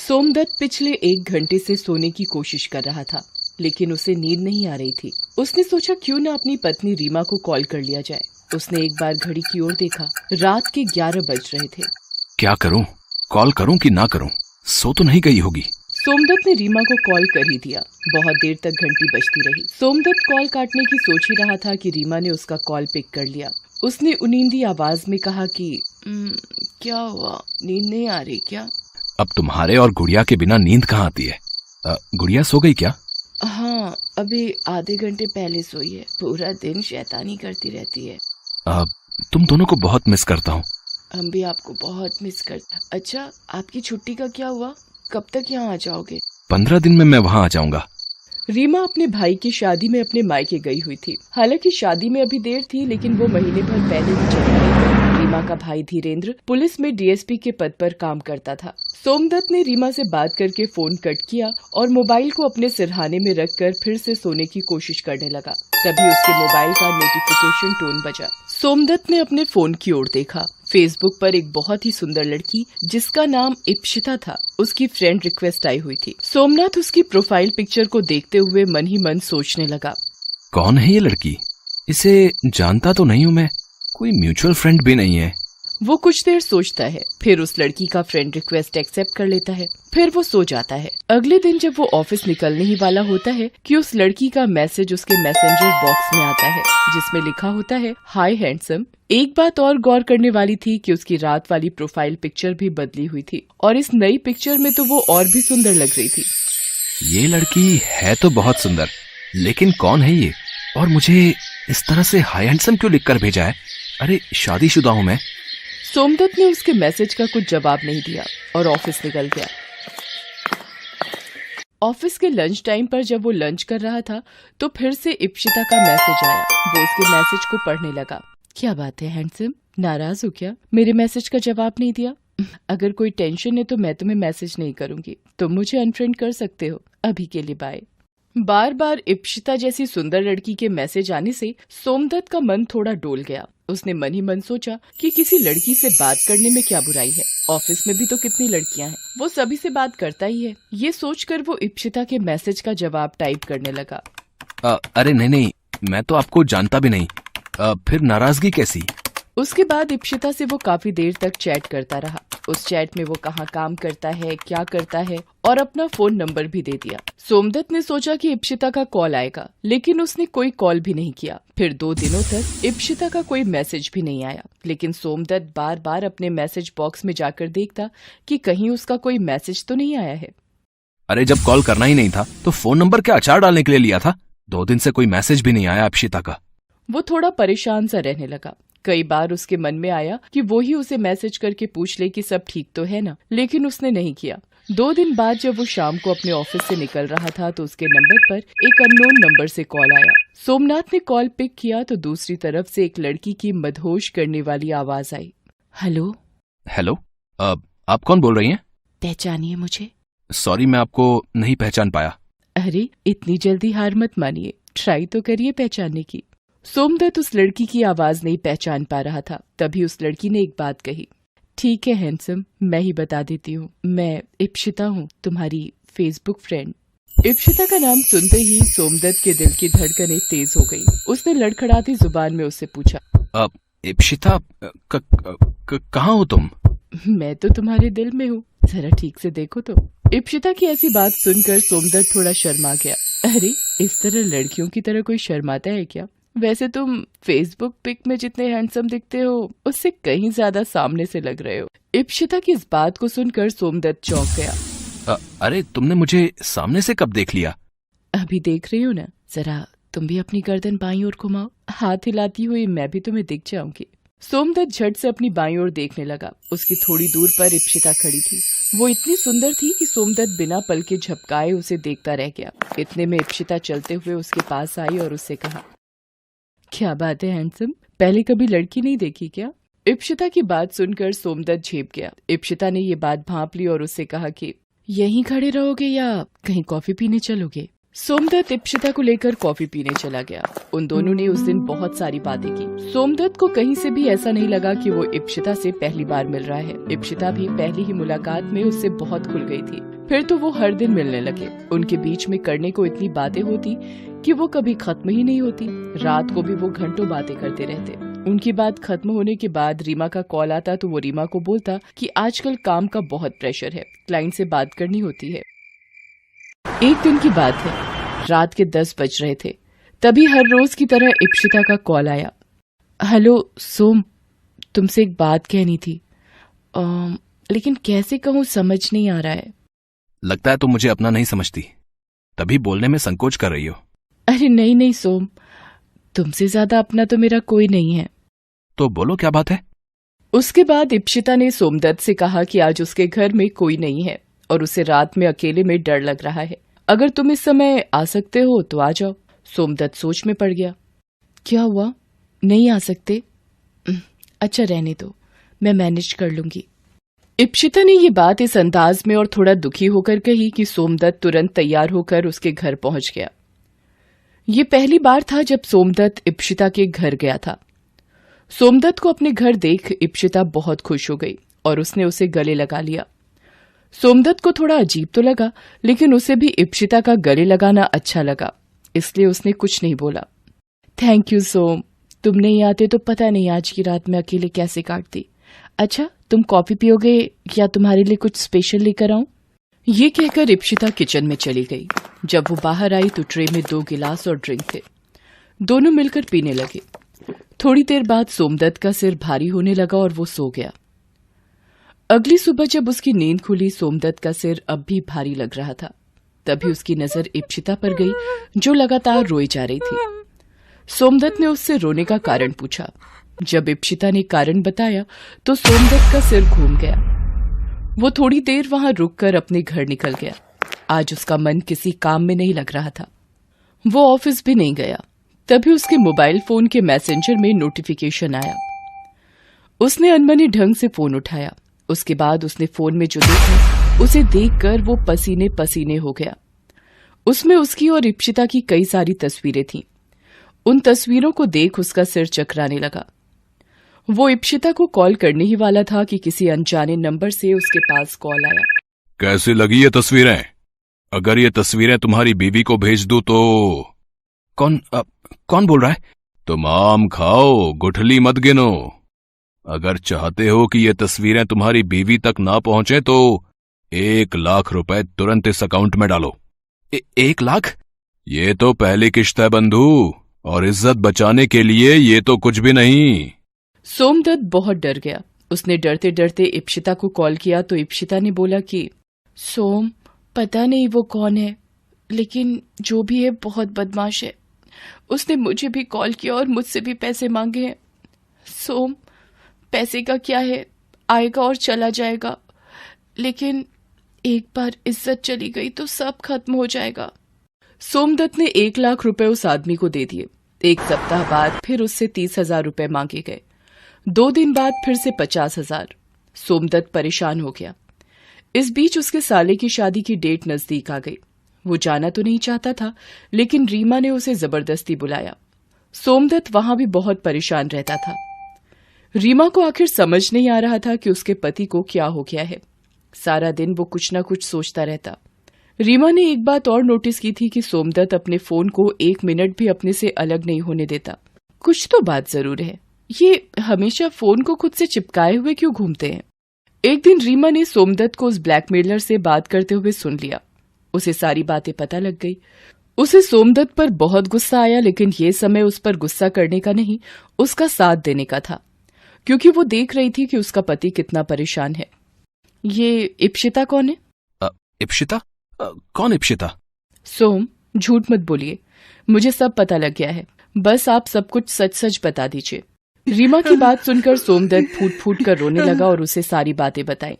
सोमदत्त पिछले 1 घंटे से सोने की कोशिश कर रहा था, लेकिन उसे नींद नहीं आ रही थी। उसने सोचा क्यों न अपनी पत्नी रीमा को कॉल कर लिया जाए। उसने एक बार घड़ी की ओर देखा। रात के 11 बज रहे थे। क्या करूं? कॉल करूं कि ना करूं? सो तो नहीं गई होगी। सोमदत्त ने रीमा को कॉल कर ही दिया। बहुत देर तक घंटी बजती रही। सोमदत्त कॉल काटने की सोच ही रहा था कि रीमा ने उसका कॉल पिक कर लिया। उसने उनींदी आवाज में कहा कि क्या हुआ, नींद नहीं आ रही क्या? अब तुम्हारे और गुड़िया के बिना नींद कहाँ आती है? गुड़िया सो गई क्या? हाँ, अभी आधे घंटे पहले सोई है। पूरा दिन शैतानी करती रहती है। तुम दोनों को बहुत मिस करता हूँ। हम भी आपको बहुत मिस करते। अच्छा, आपकी छुट्टी का क्या हुआ? कब तक यहाँ आ जाओगे? 15 दिन में मैं वहाँ आ जाऊंगा। रीमा अपने भाई की शादी में अपने मायके गई हुई थी। हालांकि शादी में अभी देर थी, लेकिन वो महीने भर पहले ही चली गई थी। रीमा का भाई धीरेन्द्र पुलिस में डीएसपी के पद पर काम करता था। सोमदत्त ने रीमा से बात करके फोन कट किया और मोबाइल को अपने सिरहाने में रखकर फिर से सोने की कोशिश करने लगा। तभी उसके मोबाइल का नोटिफिकेशन टोन बजा। सोमदत्त ने अपने फोन की ओर देखा। फेसबुक पर एक बहुत ही सुंदर लड़की जिसका नाम इप्शिता था, उसकी फ्रेंड रिक्वेस्ट आई हुई थी। सोमनाथ उसकी प्रोफाइल पिक्चर को देखते हुए मन ही मन सोचने लगा, कौन है ये लड़की? इसे जानता तो नहीं हूँ मैं। कोई म्यूचुअल फ्रेंड भी नहीं है। वो कुछ देर सोचता है, फिर उस लड़की का फ्रेंड रिक्वेस्ट एक्सेप्ट कर लेता है। फिर वो सो जाता है। अगले दिन जब वो ऑफिस निकलने ही वाला होता है कि उस लड़की का मैसेज उसके मैसेंजर बॉक्स में आता है, जिसमें लिखा होता है, हाय हैंडसम। एक बात और गौर करने वाली थी कि उसकी रात वाली प्रोफाइल पिक्चर भी बदली हुई थी और इस नई पिक्चर में तो वो और भी सुंदर लग रही थी। ये लड़की है तो बहुत सुंदर, लेकिन कौन है ये? और मुझे इस तरह से हाय हैंडसम क्यों लिखकर भेजा है? अरे शादीशुदा हूँ मैं। सोमदत्त ने उसके मैसेज का कुछ जवाब नहीं दिया और ऑफिस निकल गया। ऑफिस के लंच टाइम पर जब वो लंच कर रहा था तो फिर से इप्शिता का मैसेज आया। वो उसके मैसेज को पढ़ने लगा। क्या बात है हैंडसम, नाराज हो क्या? मेरे मैसेज का जवाब नहीं दिया? अगर कोई टेंशन है तो मैं तुम्हें मैसेज नहीं करूंगी। तुम मुझे अनफ्रेंड कर सकते हो। अभी के लिए बाय। बार बार इप्शिता जैसी सुंदर लड़की के मैसेज आने से सोमदत्त का मन थोड़ा डोल गया। उसने मन ही मन सोचा कि किसी लड़की से बात करने में क्या बुराई है। ऑफिस में भी तो कितनी लड़कियां हैं, वो सभी से बात करता ही है। ये सोचकर वो इप्शिता के मैसेज का जवाब टाइप करने लगा। अरे नहीं, मैं तो आपको जानता भी नहीं। फिर नाराजगी कैसी? उसके बाद इप्शिता से वो काफी देर तक चैट करता रहा। उस चैट में वो कहाँ काम करता है, क्या करता है और अपना फोन नंबर भी दे दिया। सोमदत्त ने सोचा कि इप्शिता का कॉल आएगा, लेकिन उसने कोई कॉल भी नहीं किया। फिर 2 दिनों तक इप्शिता का कोई मैसेज भी नहीं आया, लेकिन सोमदत्त बार बार अपने मैसेज बॉक्स में जाकर देखता कि कहीं उसका कोई मैसेज तो नहीं आया है। अरे जब कॉल करना ही नहीं था तो फोन नंबर क्या अचार डालने के लिए लिया था? 2 दिन से कोई मैसेज भी नहीं आया इप्शिता का। वो थोड़ा परेशान सा रहने लगा। कई बार उसके मन में आया कि वो ही उसे मैसेज करके पूछ ले कि सब ठीक तो है ना, लेकिन उसने नहीं किया। 2 दिन बाद जब वो शाम को अपने ऑफिस से निकल रहा था तो उसके नंबर पर एक अननोन नंबर से कॉल आया। सोमनाथ ने कॉल पिक किया तो दूसरी तरफ से एक लड़की की मदहोश करने वाली आवाज आई। हेलो। हेलो, आप कौन बोल रही हैं? पहचानिए मुझे। सॉरी, मैं आपको नहीं पहचान पाया। अरे इतनी जल्दी हार मत मानिए, ट्राई तो करिए पहचानने की। सोमदत्त उस लड़की की आवाज नहीं पहचान पा रहा था। तभी उस लड़की ने एक बात कही। ठीक है हैंडसम, मैं ही बता देती हूँ। मैं इप्शिता हूँ, तुम्हारी फेसबुक फ्रेंड। इप्शिता का नाम सुनते ही सोमदत्त के दिल की धड़कनें तेज हो गई। उसने लड़खड़ाती जुबान में उससे पूछा, इप्शिता, कहाँ हो तुम? मैं तो तुम्हारे दिल में हूँ, जरा ठीक से देखो तो। इप्शिता की ऐसी बात सुनकर सोमदत्त थोड़ा शर्मा गया। अरे इस तरह लड़कियों की तरह कोई शर्माता है क्या? वैसे तुम फेसबुक पिक में जितने हैंडसम दिखते हो उससे कहीं ज्यादा सामने से लग रहे हो। इप्शिता की इस बात को सुनकर सोमदत्त चौंक गया। अरे तुमने मुझे सामने से कब देख लिया? अभी देख रही हो ना, जरा तुम भी अपनी गर्दन बाईं ओर घुमाओ। हाथ हिलाती हुई मैं भी तुम्हें दिख जाऊंगी। सोमदत्त झट से अपनी बाईं ओर देखने लगा। उसकी थोड़ी दूर पर इप्शिता खड़ी थी। वो इतनी सुंदर थी कि सोमदत्त बिना पल के झपकाए उसे देखता रह गया। इतने में इप्शिता चलते हुए उसके पास आई और उससे कहा, क्या बात है हैंडसम, पहले कभी लड़की नहीं देखी क्या? इप्शिता की बात सुनकर सोमदत्त झेप गया। इप्शिता ने ये बात भांप ली और उससे कहा कि यहीं खड़े रहोगे या कहीं कॉफी पीने चलोगे। सोमदत्त इप्शिता को लेकर कॉफी पीने चला गया। उन दोनों ने उस दिन बहुत सारी बातें की। सोमदत्त को कहीं से भी ऐसा नहीं लगा कि वो इप्शिता से पहली बार मिल रहा है। इप्शिता भी पहली ही मुलाकात में उससे बहुत खुल गई थी। फिर तो वो हर दिन मिलने लगे। उनके बीच में करने को इतनी बातें होती कि वो कभी खत्म ही नहीं होती। रात को भी वो घंटों बातें करते रहते। उनकी बात खत्म होने के बाद रीमा का कॉल आता तो वो रीमा को बोलता कि आजकल काम का बहुत प्रेशर है, क्लाइंट से बात करनी होती है। एक दिन की बात है, रात के 10 बज रहे थे। तभी हर रोज की तरह इप्शिता का कॉल आया। हेलो सोम, तुमसे एक बात कहनी थी, लेकिन कैसे कहूँ समझ नहीं आ रहा है। लगता है तुम मुझे अपना नहीं समझती, तभी बोलने में संकोच कर रही हो। अरे नहीं सोम, तुमसे ज्यादा अपना तो मेरा कोई नहीं है। तो बोलो क्या बात है। उसके बाद इप्शिता ने सोमदत्त से कहा कि आज उसके घर में कोई नहीं है और उसे रात में अकेले में डर लग रहा है। अगर तुम इस समय आ सकते हो तो आ जाओ। सोमदत्त सोच में पड़ गया। क्या हुआ, नहीं आ सकते? अच्छा रहने दो, मैं मैनेज कर लूंगी। इप्शिता ने ये बात इस अंदाज में और थोड़ा दुखी होकर कही कि सोमदत्त तुरंत तैयार होकर उसके घर पहुंच गया। ये पहली बार था जब सोमदत्त इप्शिता के घर गया था। सोमदत्त को अपने घर देख इप्शिता बहुत खुश हो गई और उसने उसे गले लगा लिया। सोमदत्त को थोड़ा अजीब तो लगा, लेकिन उसे भी इप्शिता का गले लगाना अच्छा लगा, इसलिए उसने कुछ नहीं बोला। थैंक यू सोम, तुम नहीं आते तो पता नहीं आज की रात में अकेले कैसे काटती। अच्छा, तुम कॉफी पियोगे या तुम्हारे लिए कुछ स्पेशल लेकर आऊं? ये कहकर इप्शिता किचन में चली गई। जब वो बाहर आई तो ट्रे में 2 गिलास और ड्रिंक थे। दोनों मिलकर पीने लगे। थोड़ी देर बाद सोमदत्त का सिर भारी होने लगा और वो सो गया। अगली सुबह जब उसकी नींद खुली, सोमदत्त का सिर अब भी भारी लग रहा था। तभी उसकी नजर इप्शिता पर गई, जो लगातार रोई जा रही थी। सोमदत्त ने उससे रोने का कारण पूछा। जब इप्शिता ने कारण बताया तो सोमदत्त का सिर घूम गया। वो थोड़ी देर वहां रुककर अपने घर निकल गया। आज उसका मन किसी काम में नहीं लग रहा था। वो ऑफिस भी नहीं गया। तभी उसके मोबाइल फोन के मैसेंजर में नोटिफिकेशन आया। उसने अनमने ढंग से फोन उठाया। उसके बाद उसने फोन में जो देखा उसे देखकर वो पसीने पसीने हो गया। उसमें उसकी और इप्शिता की कई सारी तस्वीरें थीं। उन तस्वीरों को देख उसका सिर चकराने लगा। वो इप्शिता को कॉल करने ही वाला था कि किसी अनजाने नंबर से उसके पास कॉल आया। कैसी लगी ये तस्वीरें? अगर ये तस्वीरें तुम्हारी बीवी को भेज दूं तो? कौन बोल रहा है? तुम आम खाओ, गुठली मत गिनो। अगर चाहते हो कि ये तस्वीरें तुम्हारी बीवी तक ना पहुंचे तो 1 लाख रुपए तुरंत इस अकाउंट में डालो। 1 लाख? ये तो पहली किश्त है बंधु, और इज्जत बचाने के लिए ये तो कुछ भी नहीं। सोमदत्त बहुत डर गया। उसने डरते डरते इप्शिता को कॉल किया तो इप्शिता ने बोला कि सोम, पता नहीं वो कौन है, लेकिन जो भी है बहुत बदमाश है। उसने मुझे भी कॉल किया और मुझसे भी पैसे मांगे हैं। सोम, पैसे का क्या है, आएगा और चला जाएगा, लेकिन एक बार इज्जत चली गई तो सब खत्म हो जाएगा। सोमदत्त ने 1 लाख रुपए उस आदमी को दे दिए। 1 सप्ताह बाद फिर उससे 30,000 रुपए मांगे गए। 2 दिन बाद फिर से 50,000। सोमदत्त परेशान हो गया। इस बीच उसके साले की शादी की डेट नजदीक आ गई। वो जाना तो नहीं चाहता था, लेकिन रीमा ने उसे जबरदस्ती बुलाया। सोमदत्त वहां भी बहुत परेशान रहता था। रीमा को आखिर समझ नहीं आ रहा था कि उसके पति को क्या हो गया है। सारा दिन वो कुछ न कुछ सोचता रहता। रीमा ने एक बात और नोटिस की थी कि सोमदत्त अपने फोन को 1 मिनट भी अपने से अलग नहीं होने देता। कुछ तो बात जरूर है, ये हमेशा फोन को खुद से चिपकाए हुए क्यों घूमते हैं। एक दिन रीमा ने सोमदत्त को उस ब्लैकमेलर से बात करते हुए सुन लिया। उसे सारी बातें पता लग गई। उसे सोमदत्त पर बहुत गुस्सा आया, लेकिन ये समय उस पर गुस्सा करने का नहीं, उसका साथ देने का था, क्योंकि वो देख रही थी कि उसका पति कितना परेशान है। ये इप्शिता कौन है? इप्शिता? कौन इप्शिता? सोम, झूठ मत बोलिए, मुझे सब पता लग गया है। बस आप सब कुछ सच सच बता दीजिए। रीमा की बात सुनकर सोमदत्त फूट फूट कर रोने लगा और उसे सारी बातें बताई।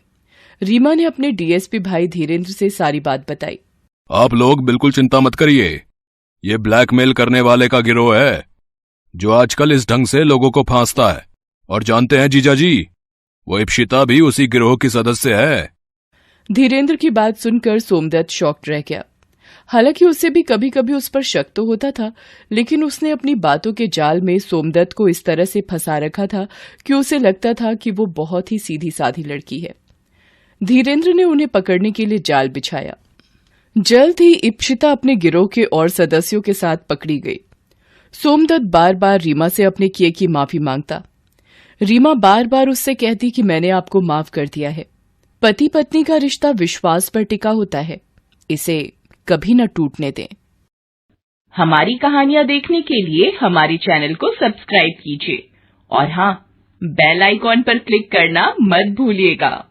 रीमा ने अपने डीएसपी भाई धीरेन्द्र से सारी बात बताई। आप लोग बिल्कुल चिंता मत करिए, ये ब्लैकमेल करने वाले का गिरोह है जो आजकल इस ढंग से लोगों को फांसता है। और जानते हैं जीजाजी, वो इप्शिता भी उसी गिरोह की सदस्य है। धीरेन्द्र की बात सुनकर सोमदत्त शॉक्ड रह गया। हालांकि उसे भी कभी कभी उस पर शक तो होता था, लेकिन उसने अपनी बातों के जाल में सोमदत्त को इस तरह से फंसा रखा था कि उसे लगता था कि वो बहुत ही सीधी साधी लड़की है। धीरेन्द्र ने उन्हें पकड़ने के लिए जाल बिछाया। जल्द ही इप्शिता अपने गिरोह के और सदस्यों के साथ पकड़ी गई। सोमदत्त बार बार रीमा से अपने किए की माफी मांगता। रीमा बार बार उससे कहती कि मैंने आपको माफ कर दिया है। पति पत्नी का रिश्ता विश्वास पर टिका होता है, इसे कभी न टूटने दें। हमारी कहानियां देखने के लिए हमारे चैनल को सब्सक्राइब कीजिए और हाँ, बेल आइकॉन पर क्लिक करना मत भूलिएगा।